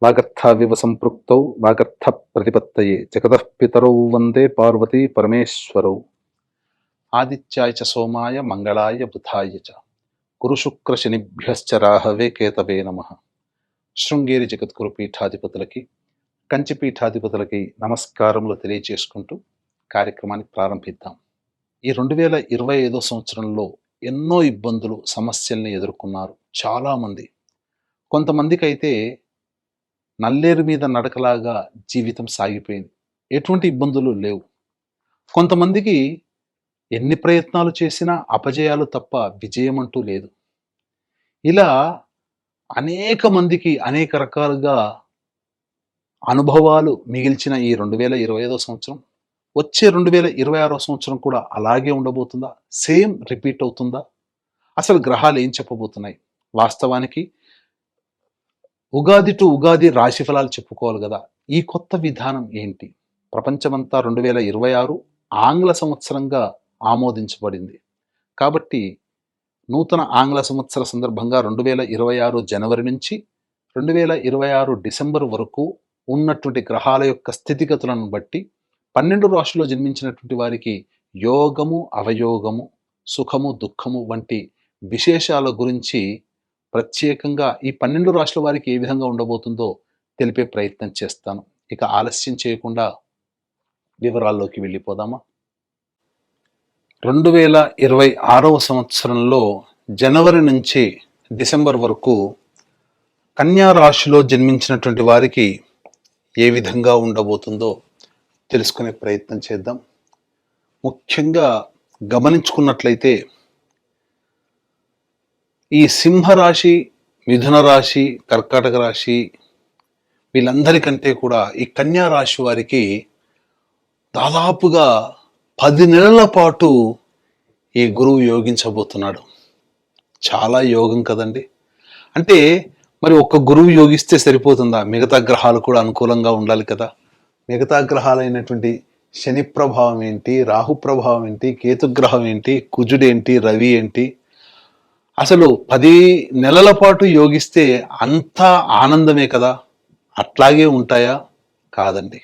వాగర్థావివ సంపృక్తౌ వాగర్థ ప్రతిపత్తయే జగతః పితరౌ వందే పార్వతీ పరమేశ్వరౌ. ఆదిత్యాయ చ సోమాయ మంగళాయ బుధాయ చ గురుశుక్ర శనిభ్యశ్చ రాహవే కేతవే నమః. శృంగేరి జగద్గురు పీఠాధిపతులకి, కంచి పీఠాధిపతులకి నమస్కారములు తెలియచేసుకుంటూ కార్యక్రమాన్ని ప్రారంభిద్దాం. ఈ 2025 సంవత్సరంలో ఎన్నో ఇబ్బందులు, సమస్యల్ని ఎదుర్కొన్నారు చాలామంది. కొంతమందికి అయితే నల్లేరు మీద నడకలాగా జీవితం సాగిపోయింది, ఎటువంటి ఇబ్బందులు లేవు. కొంతమందికి ఎన్ని ప్రయత్నాలు చేసినా అపజయాలు తప్ప విజయం అంటూ లేదు. ఇలా అనేక మందికి అనేక రకాలుగా అనుభవాలు మిగిల్చిన ఈ 2025 సంవత్సరం, వచ్చే 2026 సంవత్సరం కూడా అలాగే ఉండబోతుందా? సేమ్ రిపీట్ అవుతుందా? అసలు గ్రహాలు ఏం చెప్పబోతున్నాయి? వాస్తవానికి ఉగాది టు ఉగాది రాశి ఫలాలు చెప్పుకోవాలి కదా. ఈ కొత్త విధానం ఏంటి? ప్రపంచమంతా 2026 ఆంగ్ల సంవత్సరంగా ఆమోదించబడింది. కాబట్టి నూతన ఆంగ్ల సంవత్సర సందర్భంగా 2026 జనవరి నుంచి 2026 డిసెంబర్ వరకు ఉన్నటువంటి గ్రహాల యొక్క స్థితిగతులను బట్టి 12 రాశుల్లో జన్మించినటువంటి వారికి యోగము, అవయోగము, సుఖము, దుఃఖము వంటి విశేషాల గురించి ప్రత్యేకంగా ఈ 12 రాశుల వారికి ఏ విధంగా ఉండబోతుందో తెలిపే ప్రయత్నం చేస్తాను. ఇక ఆలస్యం చేయకుండా వివరాల్లోకి వెళ్ళిపోదామా? 2026 సంవత్సరంలో జనవరి నుంచి డిసెంబర్ వరకు కన్యా రాశిలో జన్మించినటువంటి వారికి ఏ విధంగా ఉండబోతుందో తెలుసుకునే ప్రయత్నం చేద్దాం. ముఖ్యంగా గమనించుకున్నట్లయితే ఈ సింహరాశి, మిథున రాశి, కర్కాటక రాశి వీళ్ళందరికంటే కూడా ఈ కన్యా రాశి వారికి దాదాపుగా 10 నెలల పాటు ఈ గురువు యోగించబోతున్నాడు. చాలా యోగం కదండి. అంటే మరి ఒక్క గురువు యోగిస్తే సరిపోతుందా? మిగతా గ్రహాలు కూడా అనుకూలంగా ఉండాలి కదా. మిగతా గ్రహాలైనటువంటి శని ప్రభావం ఏంటి, రాహు ప్రభావం ఏంటి, కేతుగ్రహం ఏంటి, కుజుడేంటి, రవి ఏంటి, అసలు 10 నెలల పాటు యోగిస్తే అంతా ఆనందమే కదా. అట్లాగే ఉంటాయా? కాదండి.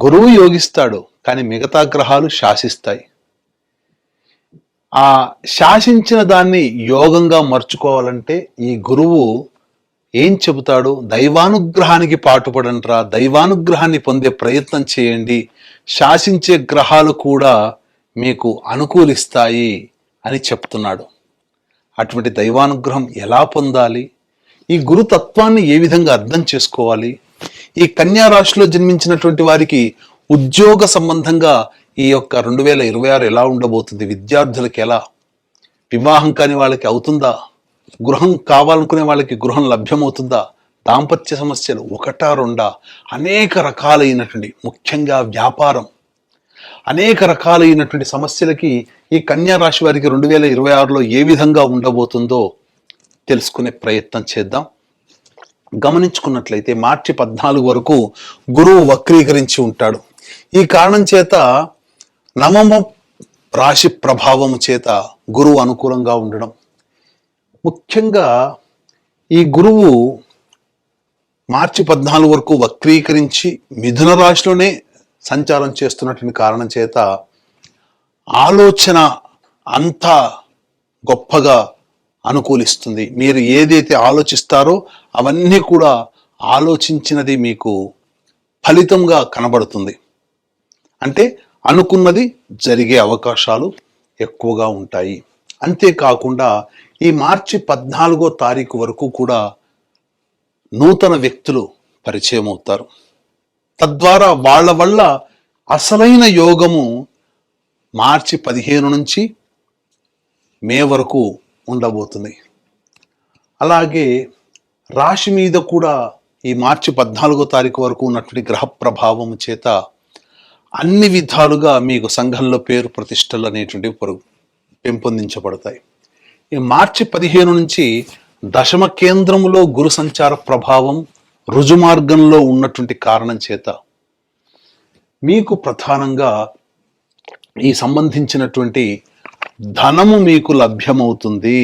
గురువు యోగిస్తాడు, కానీ మిగతా గ్రహాలు శాసిస్తాయి. ఆ శాసించిన దాన్ని యోగంగా మర్చుకోవాలంటే ఈ గురువు ఏం చెబుతాడు? దైవానుగ్రహానికి పాటుపడంట్రా, దైవానుగ్రహాన్ని పొందే ప్రయత్నం చేయండి, శాసించే గ్రహాలు కూడా మీకు అనుకూలిస్తాయి అని చెప్తున్నాడు. అటువంటి దైవానుగ్రహం ఎలా పొందాలి? ఈ గురుతత్వాన్ని ఏ విధంగా అర్థం చేసుకోవాలి? ఈ కన్యా రాశిలో జన్మించినటువంటి వారికి ఉద్యోగ సంబంధంగా ఈ యొక్క 2026 ఎలా ఉండబోతుంది? విద్యార్థులకి ఎలా? వివాహం కాని వాళ్ళకి అవుతుందా? గృహం కావాలనుకునే వాళ్ళకి గృహం లభ్యమవుతుందా? దాంపత్య సమస్యలు ఒకటా రెండా? అనేక రకాలైనటువంటి, ముఖ్యంగా వ్యాపారం, అనేక రకాలైనటువంటి సమస్యలకి ఈ కన్యా రాశి వారికి 2026లో ఏ విధంగా ఉండబోతుందో తెలుసుకునే ప్రయత్నం చేద్దాం. గమనించుకున్నట్లయితే మార్చి 14 వరకు గురువు వక్రీకరించి ఉంటాడు. ఈ కారణం చేత నవమ రాశి ప్రభావము చేత గురువు అనుకూలంగా ఉండడం, ముఖ్యంగా ఈ గురువు మార్చి 14 వరకు వక్రీకరించి మిథున రాశిలోనే సంచారం చేస్తున్నటువంటి కారణం చేత ఆలోచన అంతా గొప్పగా అనుకూలిస్తుంది. మీరు ఏదైతే ఆలోచిస్తారో అవన్నీ కూడా ఆలోచించినది మీకు ఫలితంగా కనబడుతుంది. అంటే అనుకున్నది జరిగే అవకాశాలు ఎక్కువగా ఉంటాయి. అంతేకాకుండా ఈ మార్చి 14వ తారీఖు వరకు కూడా నూతన వ్యక్తులు పరిచయం అవుతారు. తద్వారా వాళ్ళ వల్ల అసలైన యోగము మార్చి 15 నుంచి మే వరకు ఉండబోతుంది. అలాగే రాశి మీద కూడా ఈ మార్చి 14వ తారీఖు వరకు ఉన్నటువంటి గ్రహ ప్రభావం చేత అన్ని విధాలుగా మీకు సంఘంలో పేరు ప్రతిష్టలు అనేటువంటివి పెంపొందించబడతాయి. ఈ మార్చి 15 నుంచి దశమ కేంద్రములో గురు సంచార ప్రభావం రుజుమార్గంలో ఉన్నటువంటి కారణం చేత మీకు ప్రధానంగా ఈ సంబంధించినటువంటి ధనము మీకు లభ్యమవుతుంది.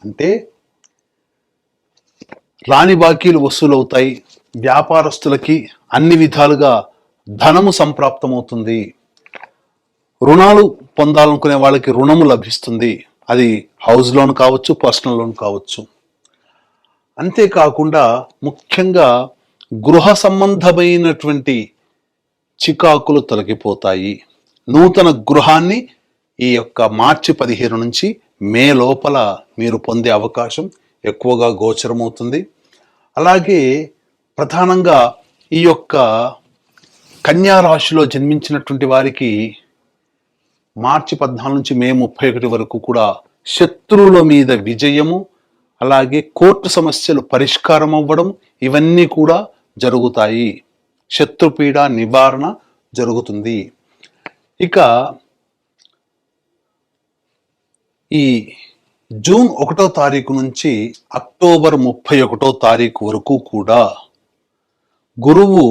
అంటే రాని బాకీలు వసూలవుతాయి. వ్యాపారస్తులకి అన్ని విధాలుగా ధనము సంప్రాప్తమవుతుంది. రుణాలు పొందాలనుకునే వాళ్ళకి రుణము లభిస్తుంది. అది హౌస్ లోన్ కావచ్చు, పర్సనల్ లోన్ కావచ్చు. అంతేకాకుండా ముఖ్యంగా గృహ సంబంధమైనటువంటి చికాకులు తొలగిపోతాయి. నూతన గృహాన్ని ఈ యొక్క మార్చి 15 నుంచి మే లోపల మీరు పొందే అవకాశం ఎక్కువగా గోచరమవుతుంది. అలాగే ప్రధానంగా ఈ యొక్క కన్యా రాశిలో జన్మించినటువంటి వారికి మార్చి 14 నుంచి మే 31 వరకు కూడా శత్రువుల మీద విజయము, అలాగే కోర్టు సమస్యలు పరిష్కారం అవ్వడం, ఇవన్నీ కూడా జరుగుతాయి. శత్రుపీడ నివారణ జరుగుతుంది. ఇక ఈ జూన్ 1వ తారీఖు నుంచి అక్టోబర్ 31వ తారీఖు వరకు కూడా గురువు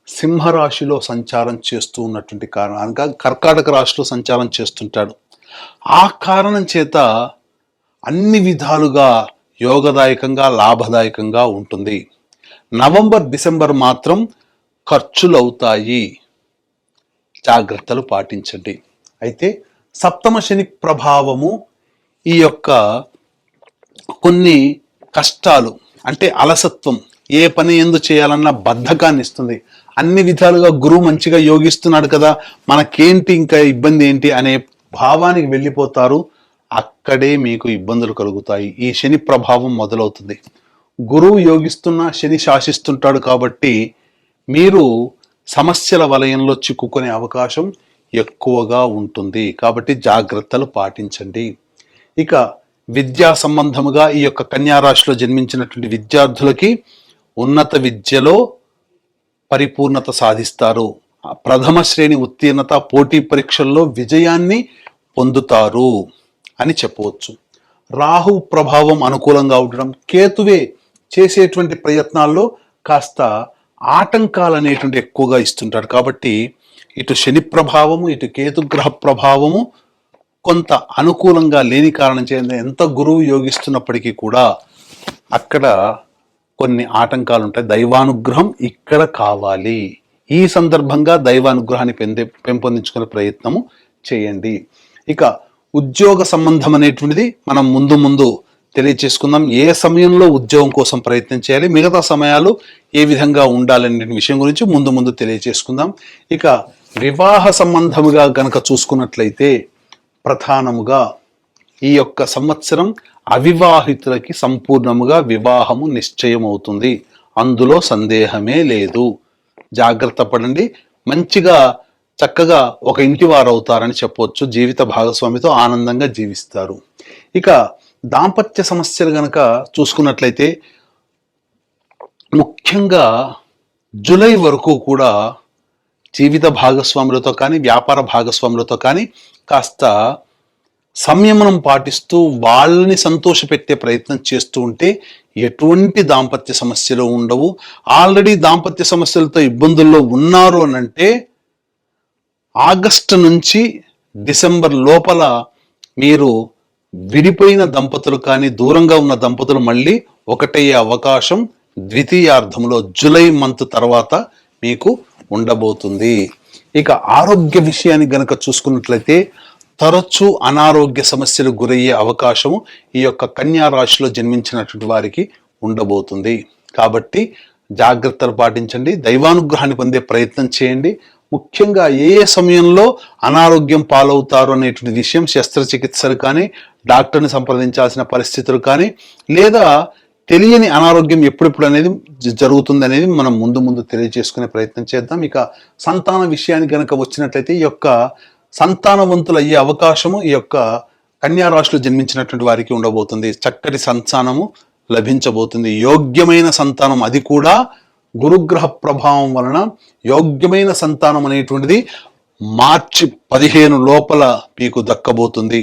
సింహరాశిలో సంచారం చేస్తూ ఉన్నటువంటి కారణంగా కర్కాటక రాశిలో సంచారం చేస్తుంటాడు. ఆ కారణం చేత అన్ని విధాలుగా యోగదాయకంగా లాభదాయకంగా ఉంటుంది. నవంబర్ డిసెంబర్ మాత్రం ఖర్చులు అవుతాయి, జాగ్రత్తలు పాటించండి. అయితే సప్తమ శని ప్రభావము ఈ యొక్క కొన్ని కష్టాలు అంటే అలసత్వం, ఏ పని ఎందు చేయాలన్నా బద్ధకాన్ని ఇస్తుంది. అన్ని విధాలుగా గురువు మంచిగా యోగిస్తున్నాడు కదా, మనకేంటి ఇంకా ఇబ్బంది ఏంటి అనే భావానికి వెళ్ళిపోతారు. అక్కడే మీకు ఇబ్బందులు కలుగుతాయి. ఈ శని ప్రభావం మొదలవుతుంది. గురువు యోగిస్తున్నా శని శాసిస్తుంటాడు కాబట్టి మీరు సమస్యల వలయంలో చిక్కుకునే అవకాశం ఎక్కువగా ఉంటుంది. కాబట్టి జాగ్రత్తలు పాటించండి. ఇక విద్యా సంబంధముగా ఈ యొక్క కన్యా రాశిలో జన్మించినటువంటి విద్యార్థులకి ఉన్నత విద్యలో పరిపూర్ణత సాధిస్తారు. ప్రథమ శ్రేణి ఉత్తీర్ణత, పోటీ పరీక్షల్లో విజయాన్ని పొందుతారు అని చెప్పవచ్చు. రాహు ప్రభావం అనుకూలంగా ఉండడం, కేతువే చేసేటువంటి ప్రయత్నాల్లో కాస్త ఆటంకాలు అనేటువంటి ఎక్కువగా ఇస్తుంటాడు. కాబట్టి ఇటు శని ప్రభావము, ఇటు కేతుగ్రహ ప్రభావము కొంత అనుకూలంగా లేని కారణం చేత ఎంత గురువు యోగిస్తున్నప్పటికీ కూడా అక్కడ కొన్ని ఆటంకాలు ఉంటాయి. దైవానుగ్రహం ఇక్కడ కావాలి. ఈ సందర్భంగా దైవానుగ్రహాన్ని పెంపొందించుకునే ప్రయత్నము చేయండి. ఇక ఉద్యోగ సంబంధం అనేటువంటిది మనం ముందు తెలియచేసుకుందాం. ఏ సమయంలో ఉద్యోగం కోసం ప్రయత్నం చేయాలి, మిగతా సమయాలు ఏ విధంగా ఉండాలనే విషయం గురించి ముందు తెలియచేసుకుందాం. ఇక వివాహ సంబంధముగా గనక చూసుకున్నట్లయితే ప్రధానముగా ఈ యొక్క సంవత్సరం అవివాహితులకి సంపూర్ణముగా వివాహము నిశ్చయమవుతుంది. అందులో సందేహమే లేదు. జాగ్రత్త పడండి. మంచిగా చక్కగా ఒక ఇంటి వారు అవుతారని చెప్పవచ్చు. జీవిత భాగస్వామితో ఆనందంగా జీవిస్తారు. ఇక దాంపత్య సమస్యలు గనక చూసుకున్నట్లయితే ముఖ్యంగా జూలై వరకు కూడా జీవిత భాగస్వాములతో కానీ వ్యాపార భాగస్వాములతో కానీ కాస్త సంయమనం పాటిస్తూ వాళ్ళని సంతోషపెట్టే ప్రయత్నం చేస్తూ ఉంటే ఎటువంటి దాంపత్య సమస్యలు ఉండవు. ఆల్రెడీ దాంపత్య సమస్యలతో ఇబ్బందుల్లో ఉన్నారు అనంటే ఆగస్టు నుంచి డిసెంబర్ లోపల మీరు విడిపోయిన దంపతులు కానీ దూరంగా ఉన్న దంపతులు మళ్ళీ ఒకటయ్యే అవకాశం ద్వితీయార్థంలో జూలై మంత్ తర్వాత మీకు ఉండబోతుంది. ఇక ఆరోగ్య విషయాన్ని గనక చూసుకున్నట్లయితే తరచూ అనారోగ్య సమస్యలు గురయ్యే అవకాశము ఈ యొక్క కన్యా రాశిలో జన్మించినటువంటి వారికి ఉండబోతుంది. కాబట్టి జాగ్రత్తలు పాటించండి. దైవానుగ్రహాన్ని పొందే ప్రయత్నం చేయండి. ముఖ్యంగా ఏ సమయంలో అనారోగ్యం పాలవుతారు అనేటువంటి విషయం శస్త్రచికిత్సలు కానీ డాక్టర్ని సంప్రదించాల్సిన పరిస్థితులు కానీ లేదా తెలియని అనారోగ్యం ఎప్పుడెప్పుడు అనేది జరుగుతుంది అనేది మనం ముందు తెలియజేసుకునే ప్రయత్నం చేద్దాం. ఇక సంతాన విషయానికి గనక వచ్చినట్లయితే ఈ యొక్క సంతానవంతులు అయ్యే అవకాశము ఈ యొక్క కన్యా రాశిలో జన్మించినటువంటి వారికి ఉండబోతుంది. చక్కటి సంతానము లభించబోతుంది. యోగ్యమైన సంతానం, అది కూడా గురుగ్రహ ప్రభావం వలన యోగ్యమైన సంతానం అనేటువంటిది మార్చి 15 లోపల మీకు దక్కబోతుంది.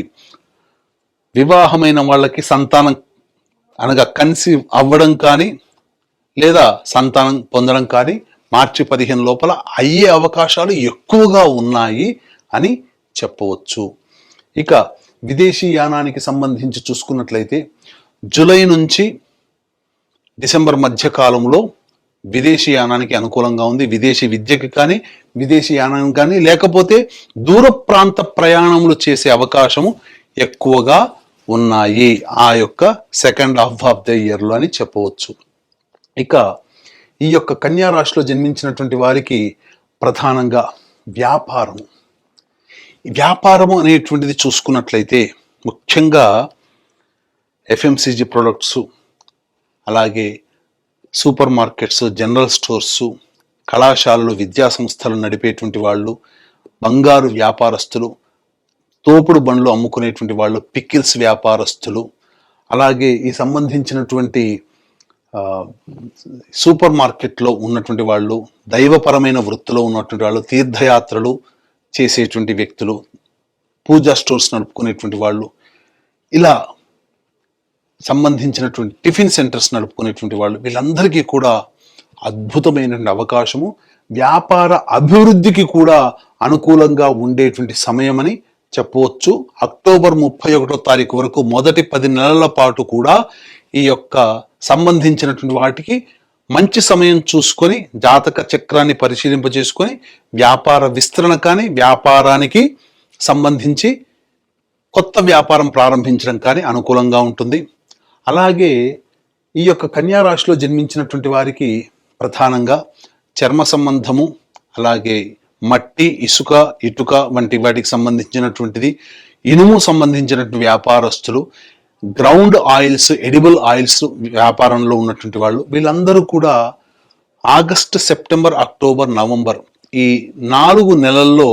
వివాహమైన వాళ్ళకి సంతానం అనగా కన్సీవ్ అవ్వడం కానీ లేదా సంతానం పొందడం కానీ మార్చి 15 లోపల అయ్యే అవకాశాలు ఎక్కువగా ఉన్నాయి అని చెప్పవచ్చు. ఇక విదేశీ యానానికి సంబంధించి చూసుకున్నట్లయితే జూలై నుంచి డిసెంబర్ మధ్య కాలంలో విదేశీ యానానికి అనుకూలంగా ఉంది. విదేశీ విద్యకి కానీ, విదేశీ యానానికి కానీ, లేకపోతే దూర ప్రాంత ప్రయాణములు చేసే అవకాశము ఎక్కువగా ఉన్నాయి ఆ యొక్క సెకండ్ హాఫ్ ఆఫ్ ద ఇయర్లో అని చెప్పవచ్చు. ఇక ఈ యొక్క కన్యా రాశిలో జన్మించినటువంటి వారికి ప్రధానంగా వ్యాపారము అనేటువంటిది చూసుకున్నట్లయితే ముఖ్యంగా ఎఫ్ఎంసీజీ ప్రొడక్ట్స్, అలాగే సూపర్ మార్కెట్స్, జనరల్ స్టోర్సు, కళాశాలలు, విద్యా సంస్థలు నడిపేటువంటి వాళ్ళు, బంగారు వ్యాపారస్తులు, తోపుడు బండ్లు అమ్ముకునేటువంటి వాళ్ళు, పికిల్స్ వ్యాపారస్తులు, అలాగే ఈ సంబంధించినటువంటి సూపర్ మార్కెట్లో ఉన్నటువంటి వాళ్ళు, దైవపరమైన వృత్తిలో ఉన్నటువంటి వాళ్ళు, తీర్థయాత్రలు చేసేటువంటి వ్యక్తులు, పూజా స్టోర్స్ నడుపుకునేటువంటి వాళ్ళు, ఇలా సంబంధించినటువంటి టిఫిన్ సెంటర్స్ నడుపుకునేటువంటి వాళ్ళు, వీళ్ళందరికీ కూడా అద్భుతమైనటువంటి అవకాశము, వ్యాపార అభివృద్ధికి కూడా అనుకూలంగా ఉండేటువంటి సమయం అని చెప్పవచ్చు. అక్టోబర్ 31వ తారీఖు వరకు మొదటి 10 నెలల పాటు కూడా ఈ యొక్క సంబంధించినటువంటి వాటికి మంచి సమయం చూసుకొని జాతక చక్రాన్ని పరిశీలింపజేసుకొని వ్యాపార విస్తరణ కానీ, వ్యాపారానికి సంబంధించి కొత్త వ్యాపారం ప్రారంభించడం కానీ అనుకూలంగా ఉంటుంది. అలాగే ఈ యొక్క కన్యా రాశిలో జన్మించినటువంటి వారికి ప్రధానంగా చర్మ సంబంధము, అలాగే మట్టి, ఇసుక, ఇటుక వంటి వాటికి సంబంధించినటువంటిది, ఇనుము సంబంధించినటువంటి వ్యాపారస్తులు, గ్రౌండ్ ఆయిల్స్, ఎడిబుల్ ఆయిల్స్ వ్యాపారంలో ఉన్నటువంటి వాళ్ళు, వీళ్ళందరూ కూడా ఆగస్టు, సెప్టెంబర్, అక్టోబర్, నవంబర్ ఈ 4 నెలల్లో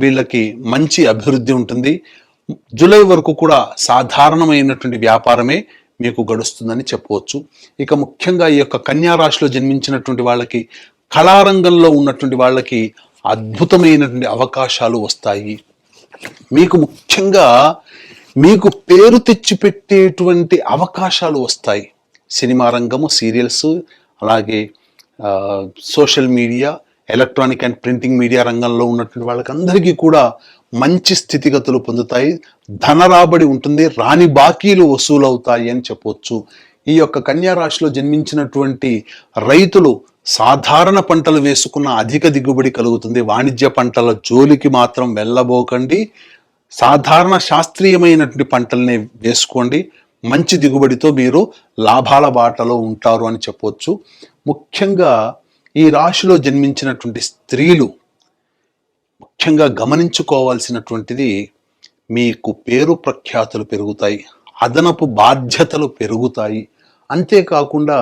వీళ్ళకి మంచి అభివృద్ధి ఉంటుంది. జూలై వరకు కూడా సాధారణమైనటువంటి వ్యాపారమే మీకు గడుస్తుందని చెప్పవచ్చు. ఇక ముఖ్యంగా ఈ యొక్క కన్యా రాశిలో జన్మించినటువంటి వాళ్ళకి, కళారంగంలో ఉన్నటువంటి వాళ్ళకి అద్భుతమైనటువంటి అవకాశాలు వస్తాయి. మీకు ముఖ్యంగా మీకు పేరు తెచ్చిపెట్టేటువంటి అవకాశాలు వస్తాయి. సినిమా రంగము, సీరియల్స్, అలాగే social media, electronic and printing media రంగంలో ఉన్నటువంటి వాళ్ళకి అందరికీ కూడా మంచి స్థితిగతులు పొందుతాయి. ధన రాబడి ఉంటుంది, రాని బాకీలు వసూలవుతాయి అని చెప్పవచ్చు. ఈ యొక్క కన్యా రాశిలో జన్మించినటువంటి రైతులు సాధారణ పంటలు వేసుకున్న అధిక దిగుబడి కలుగుతుంది. వాణిజ్య పంటల జోలికి మాత్రం వెళ్ళబోకండి. సాధారణ శాస్త్రీయమైనటువంటి పంటల్ని వేసుకోండి. మంచి దిగుబడితో మీరు లాభాల బాటలో ఉంటారు అని చెప్పవచ్చు. ముఖ్యంగా ఈ రాశిలో జన్మించినటువంటి స్త్రీలు ముఖ్యంగా గమనించుకోవాల్సినటువంటిది, మీకు పేరు ప్రఖ్యాతులు పెరుగుతాయి, అదనపు బాధ్యతలు పెరుగుతాయి. అంతేకాకుండా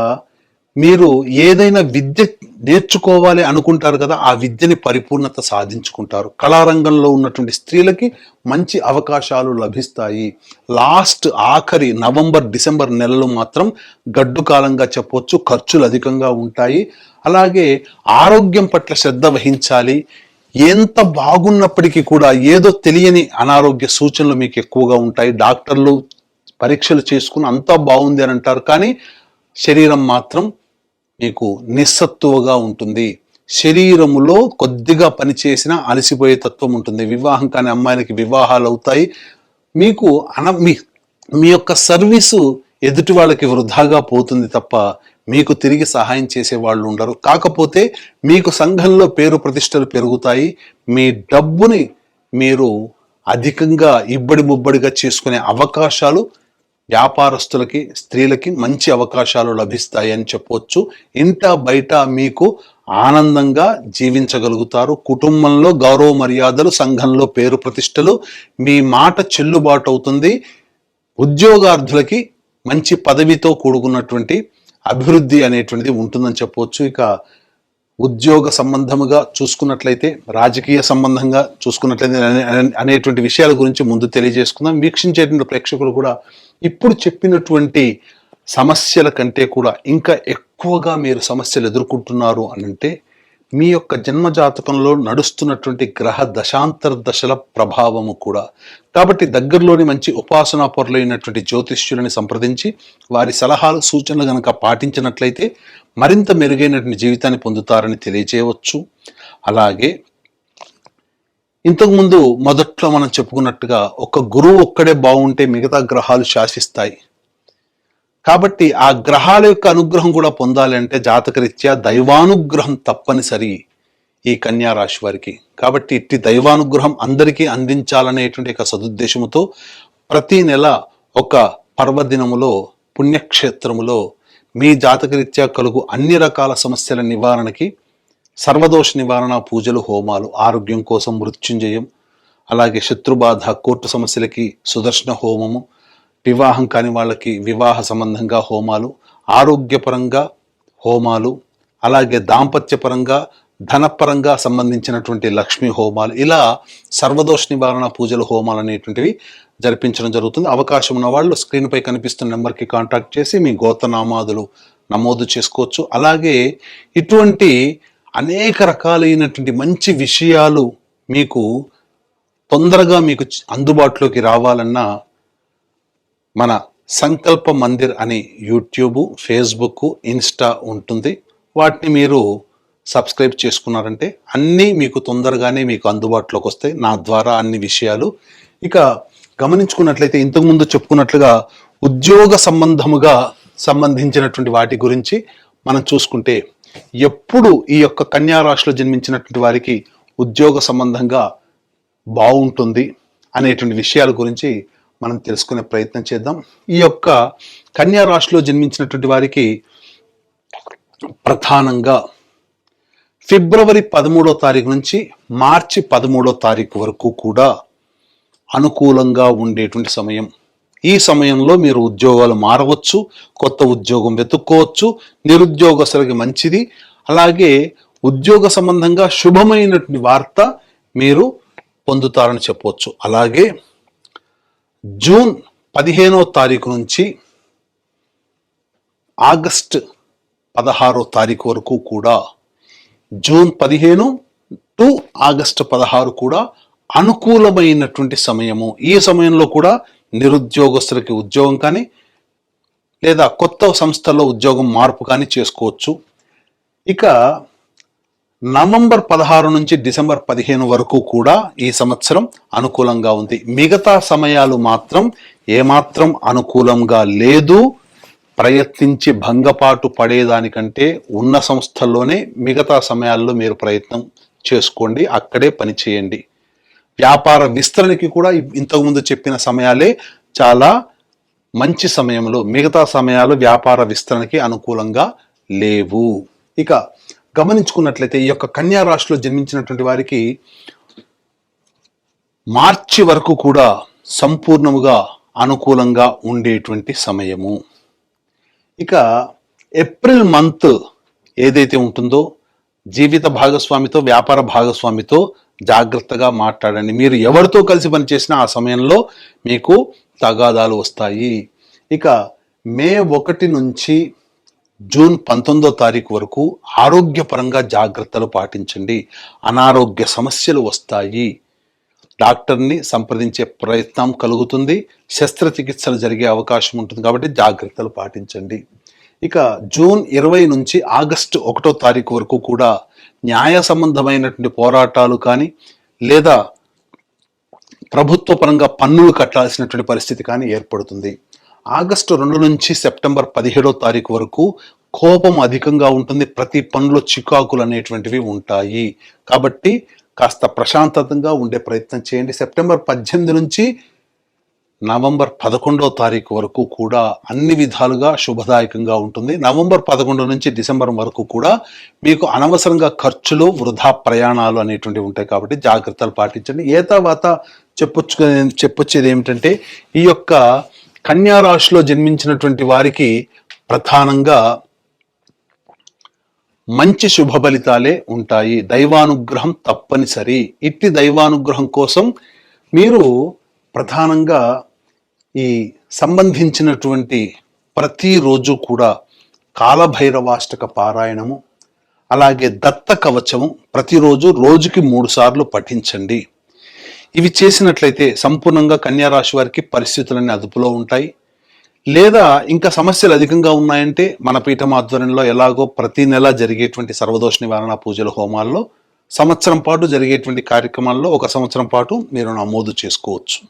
మీరు ఏదైనా విద్య నేర్చుకోవాలి అనుకుంటారు కదా, ఆ విద్యని పరిపూర్ణత సాధించుకుంటారు. కళారంగంలో ఉన్నటువంటి స్త్రీలకి మంచి అవకాశాలు లభిస్తాయి. ఆఖరి నవంబర్, డిసెంబర్ నెలలు మాత్రం గడ్డు కాలంగా చెప్పవచ్చు. ఖర్చులు అధికంగా ఉంటాయి. అలాగే ఆరోగ్యం పట్ల శ్రద్ధ వహించాలి. ఎంత బాగున్నప్పటికీ కూడా ఏదో తెలియని అనారోగ్య సూచనలు మీకు ఎక్కువగా ఉంటాయి. డాక్టర్లు పరీక్షలు చేసుకుని అంతా బాగుంది అని అంటారు, కానీ శరీరం మాత్రం మీకు నిస్సత్తువగా ఉంటుంది. శరీరములో కొద్దిగా పనిచేసినా అలసిపోయే తత్వం ఉంటుంది. వివాహం కాని అమ్మాయిలకి వివాహాలు అవుతాయి. మీకు మీ యొక్క సర్వీసు ఎదుటి వాళ్ళకి వృధాగా పోతుంది తప్ప మీకు తిరిగి సహాయం చేసే వాళ్ళు ఉండరు. కాకపోతే మీకు సంఘంలో పేరు ప్రతిష్టలు పెరుగుతాయి. మీ డబ్బుని మీరు అధికంగా ఇబ్బడి ముబ్బడిగా చేసుకునే అవకాశాలు వ్యాపారస్తులకి, స్త్రీలకి మంచి అవకాశాలు లభిస్తాయి అని చెప్పవచ్చు. ఇంట బయట మీకు ఆనందంగా జీవించగలుగుతారు. కుటుంబంలో గౌరవ మర్యాదలు, సంఘంలో పేరు ప్రతిష్టలు, మీ మాట చెల్లుబాటు అవుతుంది. ఉద్యోగార్థులకి మంచి పదవితో కూడుకున్నటువంటి అభివృద్ధి అనేటువంటిది ఉంటుందని చెప్పవచ్చు. ఇక ఉద్యోగ సంబంధముగా చూసుకున్నట్లయితే, రాజకీయ సంబంధంగా చూసుకున్నట్లయితే అనేటువంటి విషయాల గురించి ముందు తెలియజేసుకుందాం. వీక్షించేటువంటి ప్రేక్షకులు కూడా ఇప్పుడు చెప్పినటువంటి సమస్యల కంటే కూడా ఇంకా ఎక్కువగా మీరు సమస్యలు ఎదుర్కొంటున్నారు అనంటే మీ యొక్క జన్మజాతకంలో నడుస్తున్నటువంటి గ్రహ దశాంతర దశల ప్రభావము కూడా. కాబట్టి దగ్గరలోని మంచి ఉపాసనా పరులైనటువంటి జ్యోతిష్యులని సంప్రదించి వారి సలహాలు, సూచనలు గనక పాటించినట్లయితే మరింత మెరుగైనటువంటి జీవితాన్ని పొందుతారని తెలియజేయవచ్చు. అలాగే ఇంతకుముందు మొదట్లో మనం చెప్పుకున్నట్టుగా ఒక గురువు ఒక్కడే బాగుంటే మిగతా గ్రహాలు శాసిస్తాయి. కాబట్టి ఆ గ్రహాల యొక్క అనుగ్రహం కూడా పొందాలి అంటే జాతకరీత్యా దైవానుగ్రహం తప్పనిసరి ఈ కన్యా రాశి వారికి. కాబట్టి ఇట్టి దైవానుగ్రహం అందరికీ అందించాలనేటువంటి ఒక సదుద్దేశముతో ప్రతి నెల ఒక పర్వదినములో పుణ్యక్షేత్రములో మీ జాతకరీత్యా కలుగు అన్ని రకాల సమస్యల నివారణకి సర్వదోష నివారణ పూజలు, హోమాలు, ఆరోగ్యం కోసం మృత్యుంజయం, అలాగే శత్రుబాధ, కోర్టు సమస్యలకి సుదర్శన హోమము, వివాహం కాని వాళ్ళకి వివాహ సంబంధంగా హోమాలు, ఆరోగ్యపరంగా హోమాలు, అలాగే దాంపత్యపరంగా ధనపరంగా సంబంధించినటువంటి లక్ష్మీ హోమాలు, ఇలా సర్వదోష నివారణ పూజలు, హోమాలు అనేటువంటివి జరిపించడం జరుగుతుంది. అవకాశం ఉన్న వాళ్ళు స్క్రీన్పై కనిపిస్తున్న నెంబర్కి కాంటాక్ట్ చేసి మీ గోత్రనామాదులు నమోదు చేసుకోవచ్చు. అలాగే ఇటువంటి అనేక రకాలైనటువంటి మంచి విషయాలు మీకు తొందరగా మీకు అందుబాటులోకి రావాలన్నా మన సంకల్ప మందిర్ అని యూట్యూబ్, ఫేస్బుక్, ఇన్స్టా ఉంటుంది. వాటిని మీరు సబ్స్క్రైబ్ చేసుకున్నారంటే అన్నీ మీకు తొందరగానే మీకు అందుబాటులోకి వస్తాయి, నా ద్వారా అన్ని విషయాలు. ఇక గమనించుకున్నట్లయితే ఇంతకుముందు చెప్పుకున్నట్లుగా ఉద్యోగ సంబంధించినటువంటి వాటి గురించి మనం చూసుకుంటే ఎప్పుడు ఈ యొక్క కన్యా రాశిలో జన్మించినటువంటి వారికి ఉద్యోగ సంబంధంగా బాగుంటుంది అనేటువంటి విషయాల గురించి మనం తెలుసుకునే ప్రయత్నం చేద్దాం. ఈ యొక్క కన్యా రాశిలో జన్మించినటువంటి వారికి ప్రధానంగా ఫిబ్రవరి 13వ తారీఖు నుంచి మార్చి 13వ తారీఖు వరకు కూడా అనుకూలంగా ఉండేటువంటి సమయం. ఈ సమయంలో మీరు ఉద్యోగాలు మారవచ్చు, కొత్త ఉద్యోగం వెతుక్కోవచ్చు, నిరుద్యోగస్తులకి మంచిది. అలాగే ఉద్యోగ సంబంధంగా శుభమైనటువంటి వార్త మీరు పొందుతారని చెప్పవచ్చు. అలాగే జూన్ 15వ తారీఖు నుంచి ఆగస్టు 16వ తారీఖు వరకు కూడా, జూన్ 15 టు ఆగస్టు 16 కూడా అనుకూలమైనటువంటి సమయము. ఈ సమయంలో కూడా నిరుద్యోగస్తులకి ఉద్యోగం కానీ లేదా కొత్త సంస్థల్లో ఉద్యోగం మార్పు కానీ చేసుకోవచ్చు. ఇక నవంబర్ 16 నుంచి డిసెంబర్ 15 వరకు కూడా ఈ సంవత్సరం అనుకూలంగా ఉంది. మిగతా సమయాలు మాత్రం ఏమాత్రం అనుకూలంగా లేదు. ప్రయత్నించి భంగపాటు పడేదానికంటే ఉన్న సంస్థల్లోనే మిగతా సమయాల్లో మీరు ప్రయత్నం చేసుకోండి, అక్కడే పని చేయండి. వ్యాపార విస్తరణకి కూడా ఇంతకుముందు చెప్పిన సమయాలే చాలా మంచి సమయంలో, మిగతా సమయాలు వ్యాపార విస్తరణకి అనుకూలంగా లేవు. ఇక గమనించుకున్నట్లయితే ఈ యొక్క కన్యా రాశిలో జన్మించినటువంటి వారికి మార్చి వరకు కూడా సంపూర్ణముగా అనుకూలంగా ఉండేటువంటి సమయము. ఇక ఏప్రిల్ మంత్ ఏదైతే ఉంటుందో జీవిత భాగస్వామితో, వ్యాపార భాగస్వామితో జాగ్రత్తగా మాట్లాడండి. మీరు ఎవరితో కలిసి పనిచేసినా ఆ సమయంలో మీకు తగాదాలు వస్తాయి. ఇక మే 1 నుంచి జూన్ 19వ తారీఖు వరకు ఆరోగ్యపరంగా జాగ్రత్తలు పాటించండి. అనారోగ్య సమస్యలు వస్తాయి. డాక్టర్ని సంప్రదించే ప్రయత్నం కలుగుతుంది. శస్త్రచికిత్సలు జరిగే అవకాశం ఉంటుంది. కాబట్టి జాగ్రత్తలు పాటించండి. ఇక జూన్ 20 నుంచి ఆగస్టు 1వ తారీఖు వరకు కూడా న్యాయ సంబంధమైనటువంటి పోరాటాలు కానీ లేదా ప్రభుత్వ పరంగా పన్నులు కట్టాల్సినటువంటి పరిస్థితి కానీ ఏర్పడుతుంది. ఆగస్టు 2 నుంచి సెప్టెంబర్ 17వ తారీఖు వరకు కోపం అధికంగా ఉంటుంది. ప్రతి పనులో చికాకులు అనేటువంటివి ఉంటాయి. కాబట్టి కాస్త ప్రశాంతంగా ఉండే ప్రయత్నం చేయండి. సెప్టెంబర్ 18 నుంచి నవంబర్ 11వ తారీఖు వరకు కూడా అన్ని విధాలుగా శుభదాయకంగా ఉంటుంది. నవంబర్ 11 నుంచి డిసెంబర్ వరకు కూడా మీకు అనవసరంగా ఖర్చులు, వృధా ప్రయాణాలు అనేటువంటివి ఉంటాయి. కాబట్టి జాగ్రత్తలు పాటించండి. ఏ తర్వాత చెప్పొచ్చేది ఏమిటంటే ఈ యొక్క కన్యా రాశిలో జన్మించినటువంటి వారికి ప్రధానంగా మంచి శుభ ఫలితాలే ఉంటాయి. దైవానుగ్రహం తప్పనిసరి. ఇట్టి దైవానుగ్రహం కోసం మీరు ప్రధానంగా ఈ సంబంధించినటువంటి ప్రతిరోజు కూడా కాలభైరవాష్టక పారాయణము, అలాగే దత్త కవచము ప్రతిరోజు రోజుకి 3 సార్లు పఠించండి. ఇవి చేసినట్లయితే సంపూర్ణంగా కన్యా రాశి వారికి పరిస్థితులన్నీ అదుపులో ఉంటాయి. లేదా ఇంకా సమస్యలు అధికంగా ఉన్నాయంటే మన పీఠం ఆధ్వర్యంలో ఎలాగో ప్రతి నెల జరిగేటువంటి సర్వదోష నివారణ పూజల హోమాల్లో సంవత్సరం పాటు జరిగేటువంటి కార్యక్రమాల్లో 1 సంవత్సరం పాటు మీరు నమోదు చేసుకోవచ్చు.